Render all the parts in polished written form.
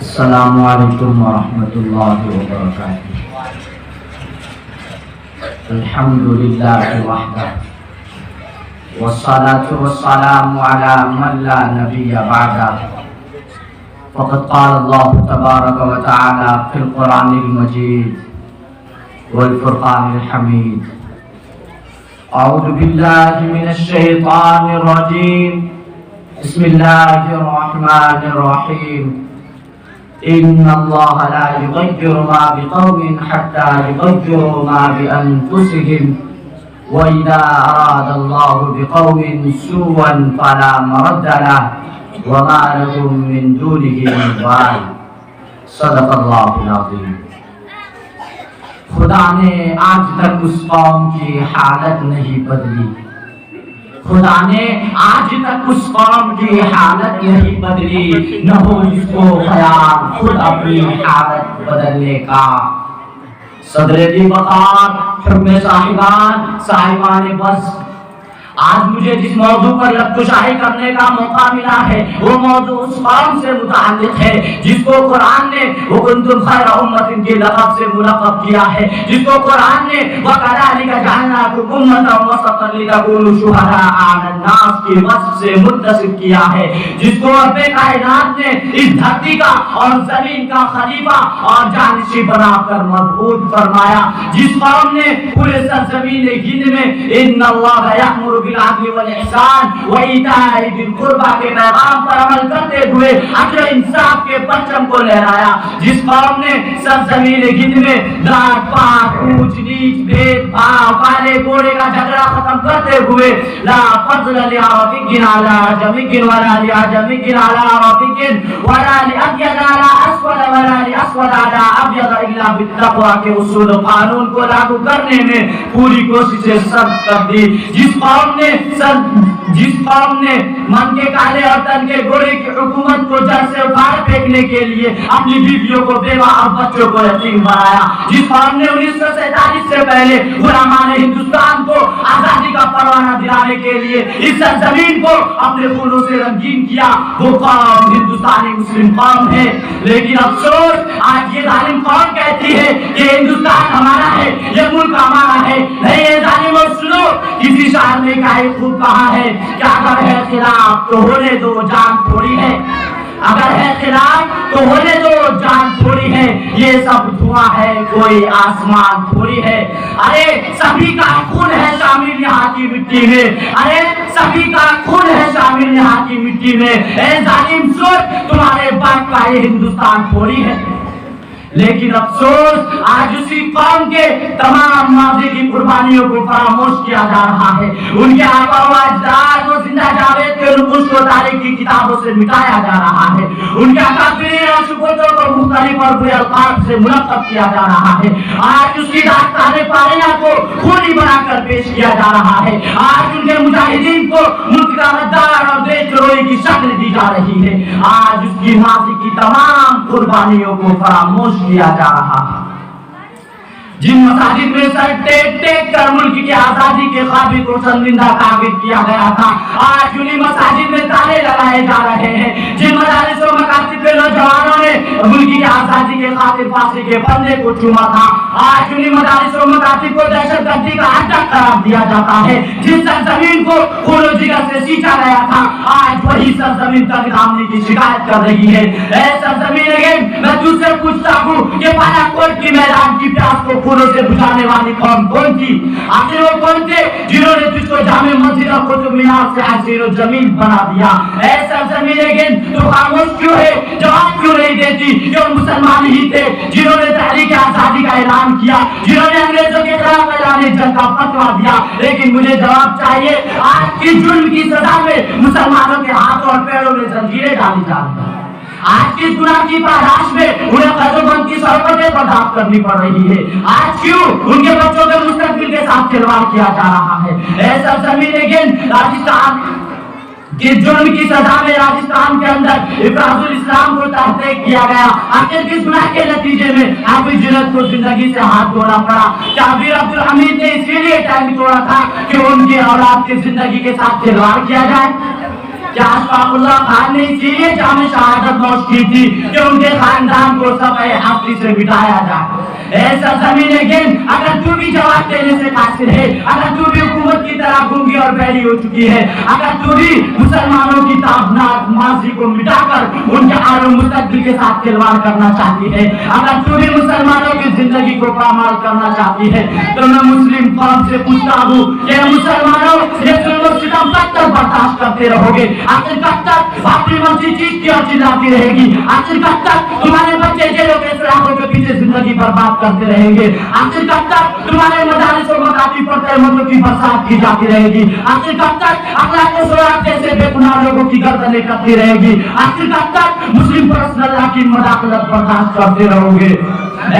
السلام علیکم ورحمۃ اللہ وبرکاتہ۔ الحمد للہ وحدہ والصلاة والسلام علی من لا نبی بعدہ۔ فقد قال اللہ تبارک وتعالی فی القرآن المجید والفرقان الحمید۔ اعوذ باللہ من الشیطان الرجیم، بسم اللہ الرحمن الرحیم۔ إن الله لا يغير ما بقوم حتى يغيروا ما بأنفسهم وإذا أراد الله بقوم سوءا فلا مرد له وما لهم من دونه من وال۔ صدق اللہ العظیم۔ خدا نے آج تک اس قوم کی حالت نہیں بدلی، خدا نے آج تک اس قوم کی حالت نہیں بدلی، نہ ہو اس کو خیال خود اپنی حالت بدلنے کا۔ صدر دی وقار، حرم صاحبان بس، آج مجھے جس موضوع پر لفظ کرنے کا موقع ملا ہے وہ موضوع اس قوم سے متعلق ہے جس کو قرآن نے وَكُنْتُمْ خَيْرَ أُمَّةٍ کے لقب سے ملقب کیا ہے، جس کو قرآن نے وَكَذَلِكَ جَعَلْنَاكُمْ أُمَّةً وَسَطًا لِتَكُونُوا شُهَدَاءَ عَلَى النَّاسِ کی وصف سے متصف کیا ہے، جس کو رب کائنات نے اس دھرتی کا اور زمین کا خلیفہ اور جانشین بنا کر مبعوث فرمایا، جس قوم نے پورے سرزمین ہند میں ان اللہ یأمر بالعدل والاحسان وایتاء ذی القربى کے پیغام پر عمل کرتے ہوئے عدل و انصاف کے پرچم کو لہرایا، جس قوم نے سرزمین ہند میں ذات پات اونچ نیچ بھید بھاؤ کالے گورے کا جھگڑا ختم کرتے ہوئے لا فضل لعربی علی عجمی ولا لعجمی علی عربی ولا لابیض علی اسود ولا لاسود علی ابیض الا بالتقوی کے اصول و قانون کو لاگو کرنے میں پوری کوششیں صرف کر دی، جس قوم نے من کے کالے اور تن کے گورے کی حکومت کو جڑ سے اکھاڑ پھینکنے کے لیے اپنی بیویوں کو بیوہ اور بچوں کو یتیم بنایا، جس قوم نے 1947 سے پہلے غلامان ہندوستان کو آزادی کا پروانہ دلانے کے لیے اس سرزمین کو اپنے خونوں سے رنگین کیا، وہ قوم ہندوستانی مسلم قوم ہے۔ لیکن افسوس آج یہ ظالم قوم کہتی ہے کہ ہندوستان ہمارا ہے، یہ ملک ہمارا ہے۔ نہیں، یہ ظالموں سنو، کسی شاعر نے خوب کہا ہے کہ اگر ہے خلاف تو ہونے دو جان تھوڑی ہے، اگر ہے خلاف تو ہونے دو جان تھوڑی ہے، یہ سب دھواں ہے کوئی آسمان تھوڑی ہے۔ ارے سبھی کا خون ہے شامل یہاں کی مٹی میں، ارے سبھی کا خون ہے شامل یہاں کی مٹی میں، اے ظالم سوچ تمہارے باپ کا یہ ہندوستان تھوڑی ہے۔ لیکن افسوس آج اسی قوم کے تمام ماضی کی قربانیوں کو فراموش کیا جا رہا ہے، ان کے آبا و اجداد کو زندہ جاوید کے نقوش کو تاریخ کی کتابوں سے مٹایا جا رہا ہے، ان کے اکابرین اور شکوتوں کو مختلف اور برے القاب سے ملقب کیا جا رہا ہے، آج اس کی داستان پاریاں کو خونی بنا کر پیش کیا جا رہا ہے، آج ان کے مجاہدین کو ملک کا غدار اور دیش چروئی کی شکل دی جا رہی ہے، آج اس کی ماضی کی تمام قربانیوں کو فراموش کیا جا رہا ہے۔ جن مساجد میں سر ٹیک ٹیک کر ملک کی آزادی کے خواب کو شرمندہ تعبیر کیا گیا تھا، آج انہی مساجد میں تالے لگائے جا رہے ہیں۔ جن مدارس و مکاتب کے نوجوانوں نے ملک کی آزادی کے خاطر پھانسی کے پھندے کو چوما تھا، آج انہی مدارس و مکاتب کو دہشت گردی کا اڈہ قرار دیا جاتا ہے۔ جس سرزمین کو خون و جگر سے سینچا گیا تھا، آج وہی سرزمین تک دامنی کی شکایت کر رہی ہے۔ اے سرزمین، میں تجھ سے پوچھتا ہوں کہ بالا کوٹ کی میدان کی پیاس کو سے بجھانے والی قوم کون تھی؟ آخر وہ کون تھے جنہوں نے تجھ کو جامع مسجد اور قطب مینار سے حسین و جمیل بنا دیا؟ اے سرزمین، تو خاموش کیوں ہے؟ جواب کیوں نہیں دیتی کہ وہ مسلمان ہی تھے جنہوں نے تحریک آزادی کا اعلان کیا، جنہوں نے انگریزوں کے خلاف اعلان جنگ کا فتویٰ دیا؟ لیکن مجھے جواب چاہیے، آج کی جرم کی سزا میں مسلمانوں کے ہاتھوں اور پیروں میں زنجیریں ڈالی جا رہی ہیں، آج کی گناہ کی پاداش میں انہیں قید و بند کی سرپٹیں برداشت کرنی پڑ رہی ہے، آج کیوں ان کے بچوں کے مستقبل کے ساتھ کھلواڑ کیا جا رہا ہے؟ اے سرزمین، راجستھان کی جرم کی سزا میں راجستھان کے اندر افراز الاسلام کو تحقیق کیا گیا، آخر کس گناہ کے نتیجے میں حافظ جنید کو زندگی سے ہاتھ دھونا پڑا؟ کیا امیر عبدالحمید نے اسی لیے ٹائم توڑا تھا کہ ان کی اولاد کی زندگی کے ساتھ کھلواڑ کیا جائے؟ क्या अशफाकुल्लाह खान ने इसलिए जामे शहादत नोश की थी कि उनके खानदान को सफ़े हस्ती से मिटाया जाए? ऐसा जमीन गेम अगर तू भी जवाब देने से कासिर है, अगर तू भी हुकूमत की तरह गूंगी और बहरी हो चुकी है, अगर तू भी मुसलमानों की ताबनाक माजी को मिटाकर उनके आरो मुस्तकबिल के साथ खिलवाड़ करना चाहती है, अगर तू भी मुसलमानों की जिंदगी को पामाल करना चाहती है, तो मैं मुस्लिम कौम से पूछता हूँ कि मुसलमानों ये जुल्म सितम कब तक बर्दाश्त करते रहोगे? आखिर कब तक बाबरी मस्जिद चीखती और चिल्लाती रहेगी? आखिर कब तक तुम्हारे बच्चे जेलों के सलाखों के पीछे जिंदगी बर्बाद करते रहेंगे? आखिर कब तक तुम्हारे मदारिस और मकाती पर तहमतों की बरसात की जाती रहेगी? आखिर कब तक अखलाक सुराग जैसे बेगुनाह लोगों की गर्दनें कटती रहेगी? आखिर कब तक मुस्लिम परस्त अल्लाह की मदाखलत बर्दाश्त करते रहोगे?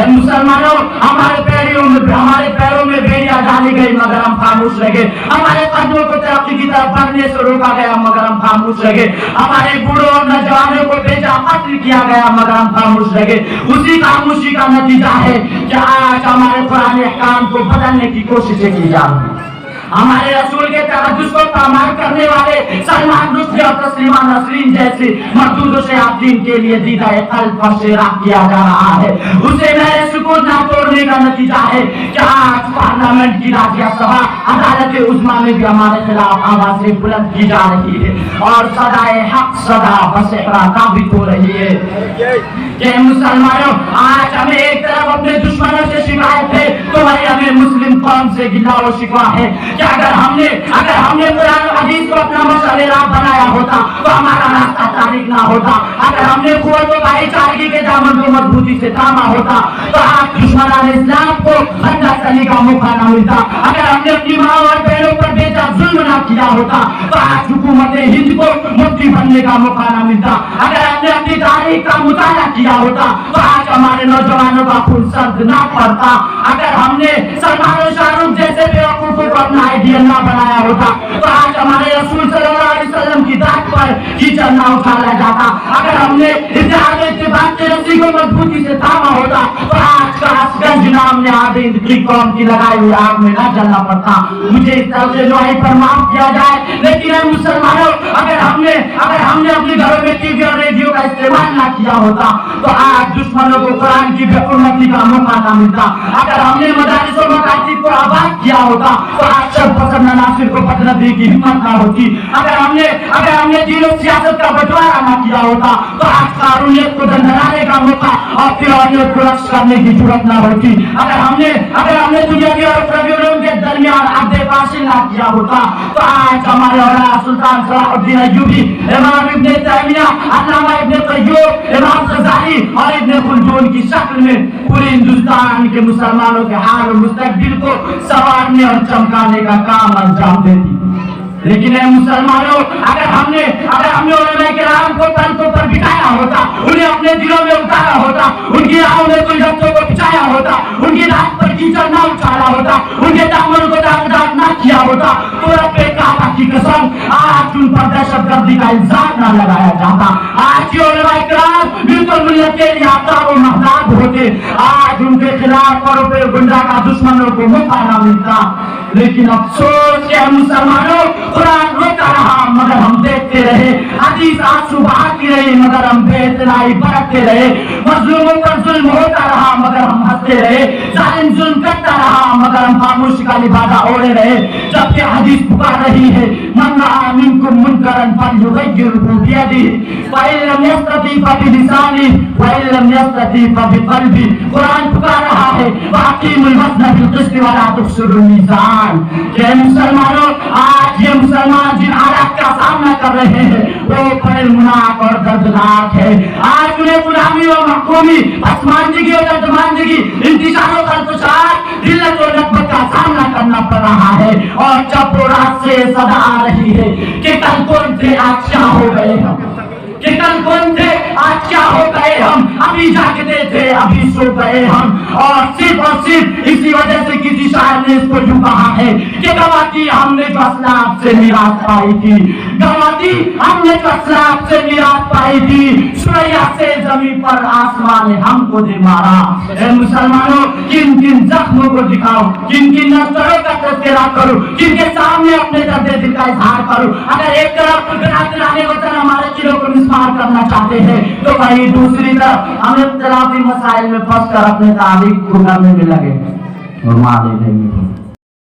मुसलमानों, हमारे पैरों में बेड़ियां डाली गई मगर हम खामोश रहे, हमारे कदमों को तरक्की की तरफ बढ़ने से रोका गया मगर हम खामोश रहे, हमारे बूढ़ों और नौजवानों को बेजा कत्ल किया गया मगर हम खामोश रहे। उसी खामोशी का नतीजा है कि आज हमारे पुराने अहकाम को बदलने की कोशिशें की जा रही हैं। हमारे रसूल के तकद्दुस को पामाल करने वाले सलमान रुश्दी और तस्लीमा नसरीन जैसे मरदूद शयातीन के लिए दीदा कल्ब पर शेरा किया जा रहा है। उसे मेरे सुकून ना तोड़ने का नतीजा है कि आज पार्लियामेंट की राज्य सभा अदालत उस्मा में भी हमारे खिलाफ आवाजें बुलंद की जा रही है और सदाए हक सदा बसेहरा साबित हो रही है कि मुसलमानों, आज हमें एक तरफ अपने दुश्मनों से शिकायत है तो वही हमें मुस्लिम कौम से गिला और शिकवा है कि अगर हमने कुरान और हदीस को अपना मशवरा बनाया होता तो हमारा रास्ता तारीख ना होता। अगर हमने कुव्वत और भाईचारगी के दामन को मजबूती से थामा होता तो आज दुश्मनान इस्लाम को खंडा सली का मौका ना मिलता। अगर हमने अपनी माँ और बहनों पर बेजा जुल्म ना किया होता तो आज हुकूमत हिंद को मुफ्ती बनने का मौका ना मिलता। अगर हमने अपनी तारीख का मुताला किया होता तो आज हमारे नौजवानों का खून सर्द ना पड़ता। अगर हमने सलमान और शाहरुख जैसे बेवकूफों को अपना आइडियल ना बनाया होता तो आज हमारे रसूल सल्लल्लाहु अलैहि वसल्लम की दात पर कीचड़ ना उठाया जाता। अगर हमने इत्तेहाद इत्तिफाक की रस्सी को मजबूती से थामा होता तो आज कासगंज नाम ने हिंद की कौम की लगाई हुई आग में ना जलना पड़ता। मुझे इस तरह से लोहाई पर माफ किया जाए, लेकिन मुसलमानों, अगर हमने अपने घरों में टीवी और रेडियो का इस्तेमाल ना किया होता तो आज दुश्मनों को कुरान की बेहुरमती का मौका ना मिलता। अगर हमने मदारिस और मकातिब को आबाद किया होता तो आज सब पसंद नासिर को पटने की हिम्मत ना होती। अगर हमने दीन और सियासत का बंटवारा ना किया होता तो आज कानूनियत को दंडनाने का मौका और फिरौनियत को रक्ष करने की जरूरत ना होती। अगर हमने दुनिया के और प्रवीणों के दरमियान अब्दे फासिल ना किया होता तो आज हमारे औलाद सुल्तान सलाहुद्दीन अय्यूबी, इमाम इब्ने तैमिया, अल्लामा इब्ने क़य्यूम, इमाम ग़ज़ाली और इब्ने खुल्दून की शक्ल में पूरे हिंदुस्तान के मुसलमानों के हाल और मुस्तकबिल को संवारने और चमकाने का काम अंजाम देती। लेकिन मुसलमानों, अगर हमने उलमा किराम को तलकों पर बिठाया होता, उन्हें अपने दिलों में उतारा होता, उनकी राहों में गुलदस्तों को बिछाया होता, उनकी रात पर कीचड़ ना उछाला होता, उनके दामन को दागदार ना किया होता तो रब्बे काबा की कसम आज उन पर दहशतगर्दी का इल्जाम ना लगाया जाता। आज ये उलमा किराम बिल्कुल मिल्लत के लिए आताब और महताब होते। आज उनके खिलाफ और गुंडा का दुश्मनों को मौका ना मिलता। लेकिन अफसोस के मुसलमानों, कुरान रोता रहा मगर हम देखते रहे, हदीस आंसू बहाती रही मगर हम बेइतनाई बरतते रहे, मजलूमों पर जुल्म होता रहा मगर हम हंसते रहे, जालिम जुल्म करता रहा मगर हम खामोशी का लिबादा ओढ़े रहे। जबकि हदीस पुकार रही है, मन रआ मिनकुम मुनकरन फल्युग़य्यिरहु बियदिही फ़इन लम यस्तती फ़बिलिसानिही वइन लम यस्तती फ़बिक़ल्बिही। कुरान पुकार रहा है, वअक़ीमुल वज़्न बिल-क़िस्ति वला तुख़्सिरुल मीज़ान। कि मुसलमानों, आज ये मुसलमान जिन हालात का सामना कर रहे हैं वो बड़े मुनाक और दर्दनाक है। आज उन्हें गुलामी और महकूमी, पसमानदगी और दर्दमानदगी, इंतजार और खरपुचार, दिल्लत और नफ़रत का सामना करना पड़ रहा है। और जब वो रात से सदा आ रही है कि कल कौन थे आज क्या हो गए हम, कि कल कौन थे आज क्या हो गए हम, अभी जागते थे अभी सो गए हम। और सिर्फ इसी वजह से किसी शायर ने इसको यूं कहा है कि गवाती हमने जो असलाफ से मीरास पाई थी, गवाती हमने जो असलाफ से मीरास पाई थी, सुरैया से जमीन पर आसमान ने हमको दे मारा। ए मुसलमानों, किन किन जख्मों को दिखाओ, किन किन नजरों का तस्करा करो, किनके सामने अपने दर्द दिल का इजहार करो। अगर एक तरफ गिराने वतन हमारे दिलों को मिसमार करना चाहते हैं, तो वहीं दूसरी तरफ हम इख्तिलाफी मसाइल में फंस कर अपने तारीख को करने में लगे। और मार देंगे।